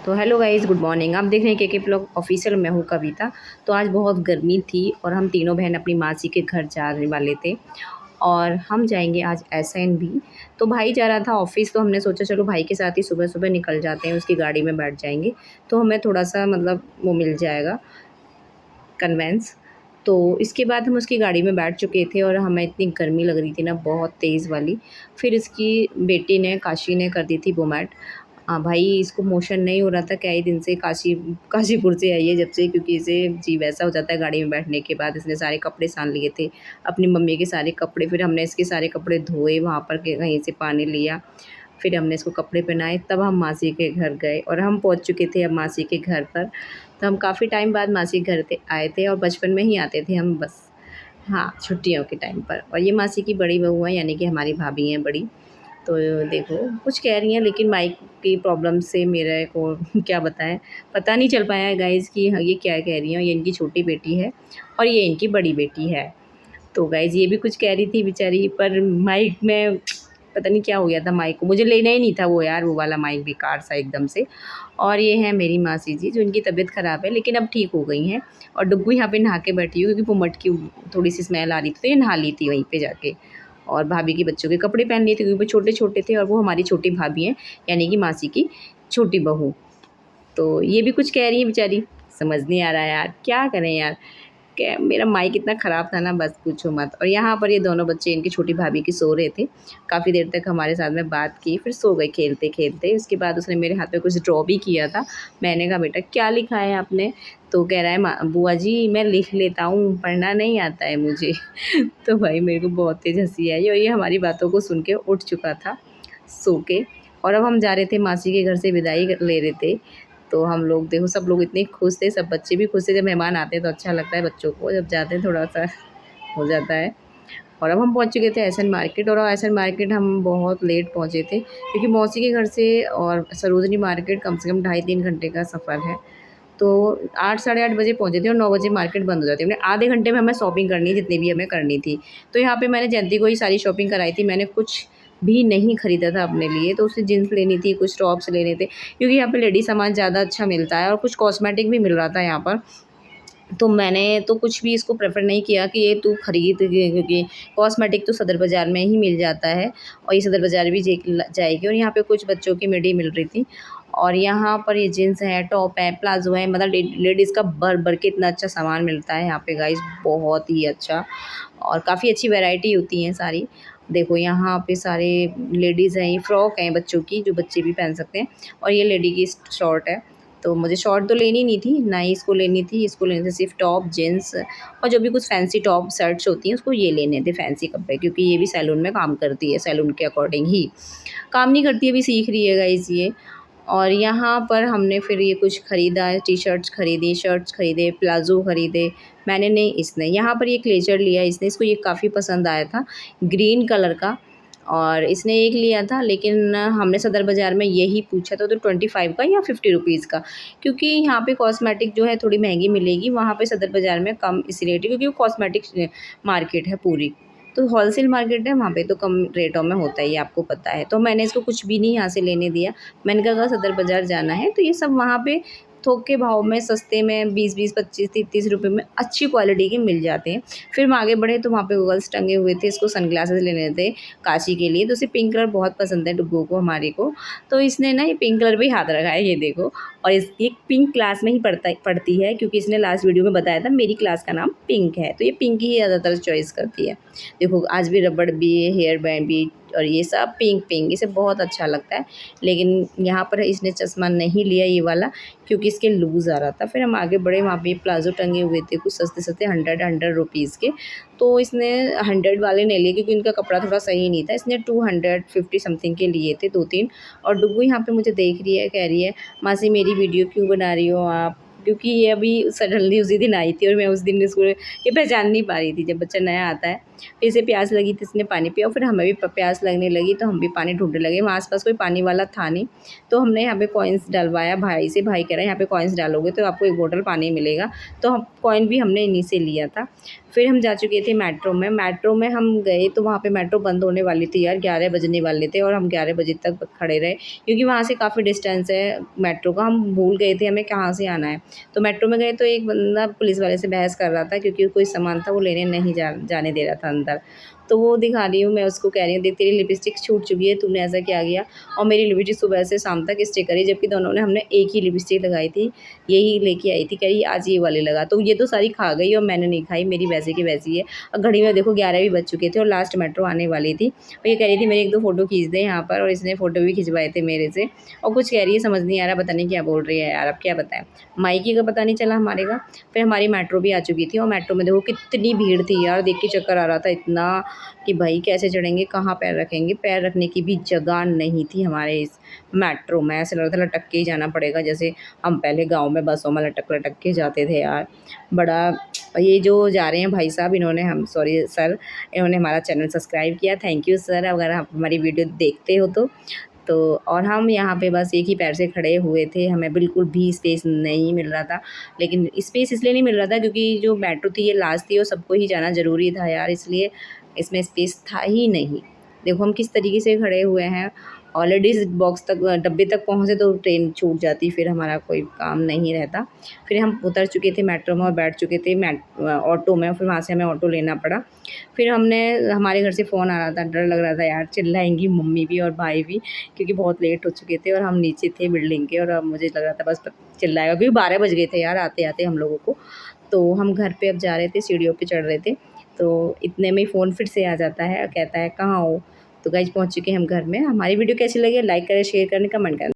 तो hello guys, good morning. आप देख रहे हैं के ब्लॉग ऑफिशियल। मैं हूँ कविता। तो आज बहुत गर्मी थी और हम तीनों बहन अपनी मासी के घर जाने वाले थे और हम जाएंगे आज SNB। तो भाई जा रहा था ऑफिस, तो हमने सोचा चलो भाई के साथ ही सुबह सुबह निकल जाते हैं, उसकी गाड़ी में बैठ जाएंगे तो हमें थोड़ा सा मतलब वो मिल जाएगा कन्वेंस। तो इसके बाद हम उसकी गाड़ी में बैठ चुके थे और हमें इतनी गर्मी लग रही थी ना, बहुत तेज़ वाली। फिर इसकी बेटी ने, काशी ने कर दी थी वोमेट। भाई इसको मोशन नहीं हो रहा था कई दिन से, काशीपुर से आई है जब से, क्योंकि इसे जी वैसा हो जाता है गाड़ी में बैठने के बाद। इसने सारे कपड़े सान लिए थे, अपनी मम्मी के सारे कपड़े। फिर हमने इसके सारे कपड़े धोए, वहाँ पर के कहीं से पानी लिया, फिर हमने इसको कपड़े पहनाए, तब हम मासी के घर गए और हम पहुँच चुके थे अब मासी के घर पर। तो हम काफ़ी टाइम बाद मासी के घर आए थे और बचपन में ही आते थे हम बस, हाँ, छुट्टियों के टाइम पर। और ये मासी की बड़ी बहू है, यानी कि हमारी भाभी हैं बड़ी। तो देखो कुछ कह रही हैं, लेकिन माइक की प्रॉब्लम से मेरे को क्या बताएं, पता नहीं चल पाया है गाइज़ कि हाँ ये क्या कह रही हैं। ये इनकी छोटी बेटी है और ये इनकी बड़ी बेटी है। तो गाइज़ ये भी कुछ कह रही थी बेचारी, पर माइक में पता नहीं क्या हो गया था माइक को, मुझे लेना ही नहीं था वो यार, वो वाला माइक बेकार सा एकदम से। और ये है मेरी मासी जी, जो इनकी तबीयत ख़राब है लेकिन अब ठीक हो गई हैं। और डुग्गू यहाँ पे नहा के बैठी हुई, क्योंकि वो मटकी थोड़ी सी स्मेल आ रही थी तो ये नहा ली थी वहीं पे जाके। और भाभी के बच्चों के कपड़े पहन लिए थे, क्योंकि वो छोटे-छोटे थे और वो हमारी छोटी भाभी हैं, यानी कि मासी की छोटी बहू। तो ये भी कुछ कह रही हैं बेचारी, समझ नहीं आ रहा है यार, क्या करें यार। क्या, मेरा माइक इतना ख़राब था ना, बस पूछो मत। और यहाँ पर ये दोनों बच्चे इनकी छोटी भाभी की सो रहे थे। काफ़ी देर तक हमारे साथ में बात की, फिर सो गए खेलते-खेलते। उसके बाद उसने मेरे हाथ में कुछ ड्रॉ भी किया था। मैंने कहा बेटा क्या लिखा है आपने? तो कह रहा है बुआ जी मैं लिख लेता हूँ, पढ़ना नहीं आता है मुझे। तो भाई मेरे को बहुत तेज़ हँसी आई और ये हमारी बातों को सुन के उठ चुका था सो के। और अब हम जा रहे थे मासी के घर से विदाई ले रहे थे। तो हम लोग देखो, सब लोग इतने खुश थे, सब बच्चे भी खुश थे। जब मेहमान आते हैं तो अच्छा लगता है बच्चों को, जब जाते हैं थोड़ा-सा हो जाता है। और अब हम पहुँच चुके थे एसएन मार्केट, और एसएन मार्केट हम बहुत लेट पहुँचे थे, क्योंकि मौसी के घर से और सरोजनी मार्केट कम से कम ढाई 3 घंटे का सफ़र है। तो 8 साढ़े 8 बजे पहुँचे थे और 9 बजे मार्केट बंद हो जाती है। मैंने आधे घंटे में हमें शॉपिंग करनी है, जितनी भी हमें करनी थी। तो यहाँ पे मैंने जयंती को ही सारी शॉपिंग कराई थी। मैंने कुछ भी नहीं खरीदा था अपने लिए, तो उसे जीन्स लेनी थी, कुछ टॉप्स लेने थे, क्योंकि यहाँ पे लेडीज़ सामान ज़्यादा अच्छा मिलता है और कुछ कॉस्मेटिक भी मिल रहा था यहाँ पर। तो मैंने तो कुछ भी इसको प्रेफ़र नहीं किया कि ये तू खरीद, क्योंकि कॉस्मेटिक तो सदर बाज़ार में ही मिल जाता है और ये सदर बाज़ार भी जाएगी। और यहाँ पे कुछ बच्चों की मिडी मिल रही थी। और यहाँ पर ये जीन्स है, टॉप है, प्लाज़ो है, मतलब लेडीज़ का भर-भर के इतना अच्छा सामान मिलता है यहाँ पे गाइज़, बहुत ही अच्छा। और काफ़ी अच्छी वैरायटी होती हैं सारी। देखो यहाँ पे सारे लेडीज़ हैं, ये फ्रॉक हैं बच्चों की, जो बच्चे भी पहन सकते हैं। और ये लेडी की शॉर्ट है। तो मुझे शॉर्ट तो लेनी नहीं थी, ना ही इसको लेनी थी। इसको लेने थे सिर्फ़ टॉप, जीन्स और जो भी कुछ फैंसी टॉप, शर्ट्स होती हैं, उसको ये लेने थे फैंसी कपड़े, क्योंकि ये भी सैलून में काम करती है, सैलून के अकॉर्डिंग ही। काम नहीं करती, अभी सीख रही है गाइज़ ये। और यहाँ पर हमने फिर ये कुछ ख़रीदा है, टी-शर्ट्स खरीदी, शर्ट्स खरीदे, प्लाज़ो खरीदे। मैंने नहीं, इसने। यहाँ पर ये क्लेचर लिया इसने, इसको ये काफ़ी पसंद आया था, ग्रीन कलर का। और इसने एक लिया था, लेकिन हमने सदर बाज़ार में यही पूछा था तो 25 का या 50 रुपीज़ का, क्योंकि यहाँ पे कॉस्मेटिक जो है थोड़ी महंगी मिलेगी, वहाँ पे सदर बाज़ार में कम इसी रेट है, क्योंकि वो कॉस्मेटिक मार्केट है पूरी। तो होलसेल मार्केट है, वहाँ पे तो कम रेटों में होता ही है, आपको पता है। तो मैंने इसको कुछ भी नहीं यहाँ से लेने दिया। मैंने कहा अगर सदर बाज़ार जाना है तो ये सब वहाँ पे थोक के भाव में, सस्ते में 20-20, 25-30 रुपए में अच्छी क्वालिटी के मिल जाते हैं। फिर हम आगे बढ़े तो वहाँ पे गॉगल्स टंगे हुए थे, इसको सनग्लासेस लेने थे काशी के लिए। तो उसे पिंक कलर बहुत पसंद है डुग्गू को, हमारे को। तो इसने ना ये पिंक कलर पे ही हाथ रखा है, ये देखो। और ये पिंक क्लास में ही पढ़ती है, क्योंकि इसने लास्ट वीडियो में बताया था मेरी क्लास का नाम पिंक है, तो ये पिंक ही ज़्यादातर चॉइस करती है। देखो आज भी रबड़ भी, हेयर बैंड भी, और ये सब पिंक पिंक, इसे बहुत अच्छा लगता है। लेकिन यहाँ पर इसने चश्मा नहीं लिया ये वाला, क्योंकि इसके लूज़ आ रहा था। फिर हम आगे बढ़े, वहाँ पे प्लाज़ो टंगे हुए थे कुछ सस्ते-सस्ते, 100 रुपीज़ के। तो इसने 100 वाले नहीं लिए, क्योंकि इनका कपड़ा थोड़ा सही नहीं था। इसने 250 समथिंग के लिए थे 2-3। और डुग्गू यहाँ पे मुझे देख रही है, कह रही है मासी मेरी वीडियो क्यों बना रही हो आप? क्योंकि ये अभी सडनली उसी दिन आई थी और मैं उस दिन इसको ये पहचान नहीं पा रही थी। जब बच्चा नया आता है, फिर इसे प्यास लगी थी, इसने पानी पिया और फिर हमें भी प्यास लगने लगी तो हम भी पानी ढूँढने लगे। वहाँ आस-पास कोई पानी वाला था नहीं, तो हमने यहाँ पे कॉइन्स डलवाया भाई से। भाई कह रहा है यहाँ पे कॉइन्स डालोगे तो आपको 1 बॉटल पानी मिलेगा, तो हम कॉइन भी हमने इन्हीं से लिया था। फिर हम जा चुके थे मेट्रो में हम गए तो वहाँ पे मेट्रो बंद होने वाली थी यार, 11 बजने वाले थे और हम 11 बजे तक खड़े रहे, क्योंकि वहाँ से काफ़ी डिस्टेंस है मेट्रो का। हम भूल गए थे हमें कहाँ से आना है। तो मेट्रो में गए तो एक बंदा पुलिस वाले से बहस कर रहा था, क्योंकि कोई सामान था वो लेने नहीं जाने दे रहा था अंदर। तो वो दिखा रही हूँ, मैं उसको कह रही हूँ, देख तेरी लिपस्टिक छूट चुकी है, तूने ऐसा क्या किया? और मेरी लिपस्टिक सुबह से शाम तक स्टे करी, जबकि दोनों ने हमने एक ही लिपस्टिक लगाई थी, यही लेके आई थी। कह रही आज ये वाली लगा, तो ये तो सारी खा गई और मैंने नहीं खाई, मेरी वैसे की वैसी है। और घड़ी में देखो 11 भी बज चुके थे और लास्ट मेट्रो आने वाली थी। और ये कह रही थी मेरे 1-2 फ़ोटो खींच दे यहाँ पर, और इसने फ़ोटो भी खिंचवाए थे मेरे से। और कुछ कह रही है, समझ नहीं आ रहा, पता नहीं क्या बोल रही है यार, अब क्या बताएँ। मायके का पता नहीं चला हमारे का। फिर हमारी मेट्रो भी आ चुकी थी और मेट्रो में देखो कितनी भीड़ थी यार, देख के चक्कर आ रहा था इतना कि भाई कैसे चढ़ेंगे, कहाँ पैर रखेंगे। पैर रखने की भी जगह नहीं थी हमारे इस मेट्रो में। ऐसा लग रहा था लटक के ही जाना पड़ेगा, जैसे हम पहले गाँव में बसों में लटक के जाते थे यार। बड़ा ये जो जा रहे हैं भाई साहब, इन्होंने हम सॉरी सर, इन्होंने हमारा चैनल सब्सक्राइब किया, थैंक यू सर, अगर आप हमारी वीडियो देखते हो तो। और हम यहाँ पे बस एक ही पैर से खड़े हुए थे, हमें बिल्कुल भी स्पेस नहीं मिल रहा था। लेकिन स्पेस इसलिए नहीं मिल रहा था क्योंकि जो मेट्रो थी ये लास्ट थी और सबको ही जाना ज़रूरी था यार, इसलिए इसमें स्पेस था ही नहीं। देखो हम किस तरीके से खड़े हुए हैं, ऑलरेडी इस बॉक्स तक डब्बे तक पहुँचे तो ट्रेन छूट जाती, फिर हमारा कोई काम नहीं रहता। फिर हम उतर चुके थे मेट्रो में और बैठ चुके थे ऑटो में, फिर वहाँ से हमें ऑटो लेना पड़ा। फिर हमारे घर से फ़ोन आ रहा था, डर लग रहा था यार, चिल्लाएँगी मम्मी भी और भाई भी, क्योंकि बहुत लेट हो चुके थे और हम नीचे थे बिल्डिंग के, और अब मुझे लग रहा था बस चिल्लाएगा, क्योंकि 12 बज गए थे यार आते-आते हम लोगों को। तो हम घर पे अब जा रहे थे, सीढ़ियों पे चढ़ रहे थे, तो इतने में ही फ़ोन फिर से आ जाता है और कहता है कहाँ हो? तो गाइस पहुँच चुके हैं हम घर में। हमारी वीडियो कैसी लगी? लाइक करें, शेयर करें, कमेंट करें।